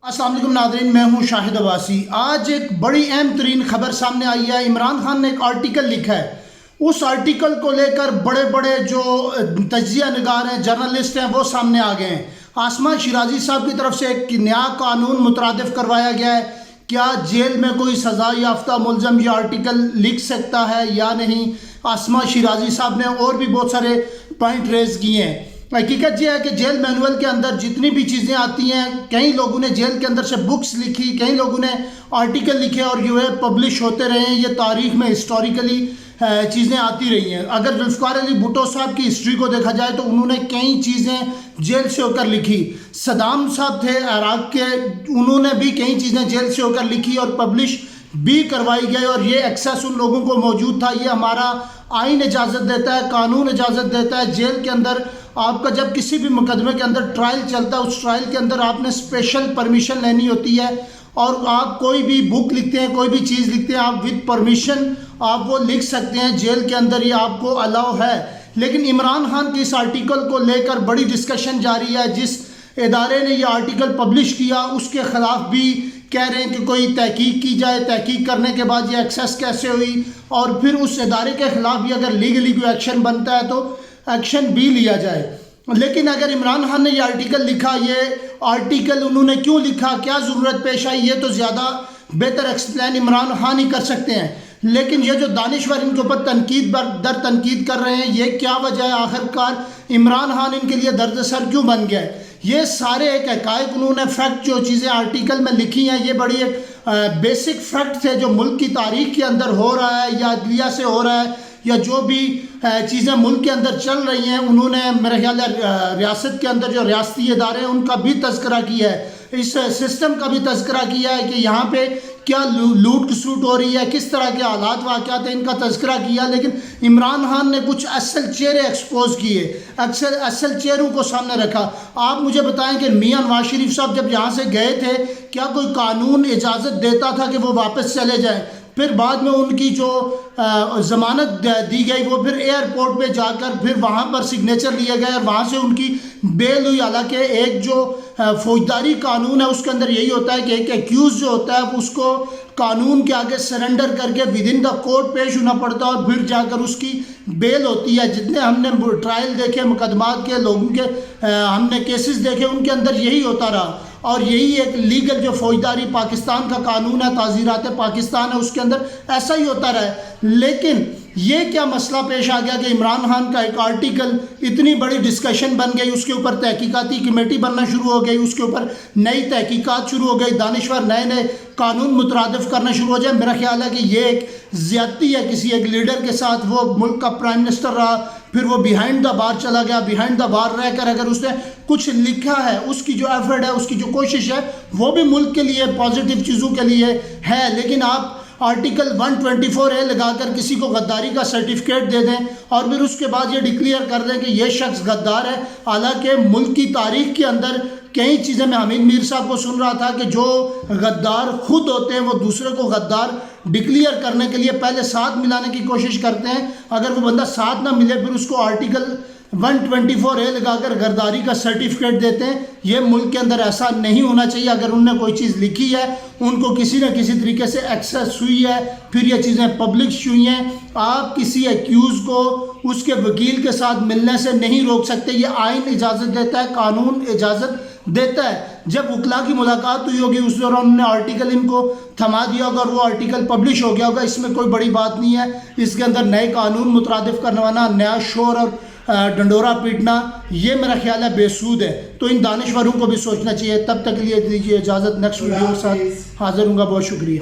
السلام علیکم ناظرین، میں ہوں شاہد عباسی۔ آج ایک بڑی اہم ترین خبر سامنے آئی ہے۔ عمران خان نے ایک آرٹیکل لکھا ہے، اس آرٹیکل کو لے کر بڑے بڑے جو تجزیہ نگار ہیں، جرنلسٹ ہیں، وہ سامنے آ گئے ہیں۔ آسما شیرازی صاحب کی طرف سے ایک نیا قانون مترادف کروایا گیا ہے۔ کیا جیل میں کوئی سزا یافتہ ملزم یہ آرٹیکل لکھ سکتا ہے یا نہیں؟ آسما شیرازی صاحب نے اور بھی بہت سارے پوائنٹ ریز کیے ہیں۔ حقیقت یہ ہے کہ جیل مینول کے اندر جتنی بھی چیزیں آتی ہیں، کئی لوگوں نے جیل کے اندر سے بکس لکھی، کئی لوگوں نے آرٹیکل لکھے اور یہ پبلش ہوتے رہے ہیں۔ یہ تاریخ میں ہسٹوریکلی چیزیں آتی رہی ہیں۔ اگر ذوالفقار علی بھٹو صاحب کی ہسٹری کو دیکھا جائے تو انہوں نے کئی چیزیں جیل سے ہو کر لکھی۔ صدام صاحب تھے عراق کے، انہوں نے بھی کئی چیزیں جیل سے ہو کر لکھی اور پبلش بھی کروائی گئی، اور یہ ایکسیس ان لوگوں کو موجود تھا۔ یہ ہمارا آئین اجازت دیتا ہے، قانون اجازت دیتا ہے۔ جیل کے اندر آپ کا جب کسی بھی مقدمے کے اندر ٹرائل چلتا ہے، اس ٹرائل کے اندر آپ نے اسپیشل پرمیشن لینی ہوتی ہے، اور آپ کوئی بھی بک لکھتے ہیں، کوئی بھی چیز لکھتے ہیں، آپ وتھ پرمیشن آپ وہ لکھ سکتے ہیں۔ جیل کے اندر یہ آپ کو الاؤ ہے۔ لیکن عمران خان کی اس آرٹیکل کو لے کر بڑی ڈسکشن جاری ہے۔ جس ادارے نے یہ آرٹیکل پبلش کیا اس کے خلاف بھی کہہ رہے ہیں کہ کوئی تحقیق کی جائے، تحقیق کرنے کے بعد یہ ایکسیس کیسے ہوئی، اور پھر اس ادارے کے خلاف بھی اگر لیگلی کوئی ایکشن بنتا ہے تو ایکشن بھی لیا جائے۔ لیکن اگر عمران خان نے یہ آرٹیکل لکھا، یہ آرٹیکل انہوں نے کیوں لکھا، کیا ضرورت پیش آئی، یہ تو زیادہ بہتر ایکسپلین عمران خان ہی کر سکتے ہیں۔ لیکن یہ جو دانشور ان کے اوپر تنقید در تنقید کر رہے ہیں، یہ کیا وجہ ہے؟ آخرکار عمران خان ان کے لیے درد سر کیوں بن گیا ہے؟ یہ سارے ایک حقائق، انہوں نے فیکٹ جو چیزیں آرٹیکل میں لکھی ہیں، یہ بڑی ایک بیسک فیکٹ تھے جو ملک کی تاریخ کے اندر ہو رہا ہے یا عدلیہ سے ہو رہا ہے یا جو بھی چیزیں ملک کے اندر چل رہی ہیں۔ انہوں نے میرے خیال ہے ریاست کے اندر جو ریاستی ادارے ہیں ان کا بھی تذکرہ کیا ہے، اس سسٹم کا بھی تذکرہ کیا ہے کہ یہاں پہ کیا لوٹ کسوٹ ہو رہی ہے، کس طرح کے حالات واقعات ہیں، ان کا تذکرہ کیا۔ لیکن عمران خان نے کچھ اصل چہرے ایکسپوز کیے، اصل چہروں کو سامنے رکھا۔ آپ مجھے بتائیں کہ میاں نواز شریف صاحب جب یہاں سے گئے تھے، کیا کوئی قانون اجازت دیتا تھا کہ وہ واپس چلے جائیں؟ پھر بعد میں ان کی جو ضمانت دی گئی، وہ پھر ایئرپورٹ پہ جا کر پھر وہاں پر سگنیچر لیے گئے اور وہاں سے ان کی بیل ہوئی۔ حالانکہ ایک جو فوجداری قانون ہے اس کے اندر یہی ہوتا ہے کہ ایک ایکیوز جو ہوتا ہے اس کو قانون کے آگے سرنڈر کر کے ود ان دا کورٹ پیش ہونا پڑتا ہے اور پھر جا کر اس کی بیل ہوتی ہے۔ جتنے ہم نے ٹرائل دیکھے مقدمات کے، لوگوں کے ہم نے کیسز دیکھے، ان کے اندر یہی ہوتا رہا، اور یہی ایک لیگل جو فوجداری پاکستان کا قانون ہے، تعزیرات پاکستان ہے، اس کے اندر ایسا ہی ہوتا رہا ہے۔ لیکن یہ کیا مسئلہ پیش آ گیا کہ عمران خان کا ایک آرٹیکل اتنی بڑی ڈسکشن بن گئی، اس کے اوپر تحقیقاتی کمیٹی بننا شروع ہو گئی، اس کے اوپر نئی تحقیقات شروع ہو گئی، دانشور نئے نئے قانون مترادف کرنا شروع ہو جائے۔ میرا خیال ہے کہ یہ ایک زیادتی ہے کسی ایک لیڈر کے ساتھ۔ وہ ملک کا پرائم منسٹر رہا، پھر وہ بیہائنڈ دا بار چلا گیا، بیہائنڈ دا بار رہ کر اگر اس نے کچھ لکھا ہے، اس کی جو ایفرٹ ہے، اس کی جو کوشش ہے، وہ بھی ملک کے لیے پازیٹیو چیزوں کے لیے ہے۔ لیکن آپ آرٹیکل 124A لگا کر کسی کو غداری کا سرٹیفکیٹ دے دیں اور پھر اس کے بعد یہ ڈکلیئر کر دیں کہ یہ شخص غدار ہے، حالانکہ ملک کی تاریخ کے اندر کئی چیزیں میں حمید میر صاحب کو سن رہا تھا کہ جو غدار خود ہوتے ہیں وہ دوسرے کو غدار ڈکلیئر کرنے کے لیے پہلے ساتھ ملانے کی کوشش کرتے ہیں۔ اگر وہ بندہ ساتھ نہ ملے پھر اس کو آرٹیکل 124A لگا کر غداری کا سرٹیفکیٹ دیتے ہیں۔ یہ ملک کے اندر ایسا نہیں ہونا چاہیے۔ اگر انہوں نے کوئی چیز لکھی ہے، ان کو کسی نہ کسی طریقے سے ایکسیس ہوئی ہے، پھر یہ چیزیں پبلش ہوئی ہیں، آپ کسی ایکیوز کو اس کے وکیل کے ساتھ ملنے سے نہیں روک سکتے۔ یہ آئین اجازت دیتا ہے، قانون اجازت دیتا ہے۔ جب وکلا کی ملاقات ہوئی ہوگی اس دوران انہوں نے آرٹیکل ان کو تھما دیا ہوگا اور وہ آرٹیکل پبلش ہو گیا ہوگا۔ اس میں کوئی بڑی بات نہیں ہے۔ اس کے اندر نئے قانون مترادف کروانا، نیا شور اور ڈنڈورا پیٹنا، یہ میرا خیال ہے بے سود ہے۔ تو ان دانشوروں کو بھی سوچنا چاہیے۔ تب تک کے لیے دیجیے اجازت، نیکسٹ ویڈیو کے ساتھ حاضر ہوں گا۔ بہت شکریہ۔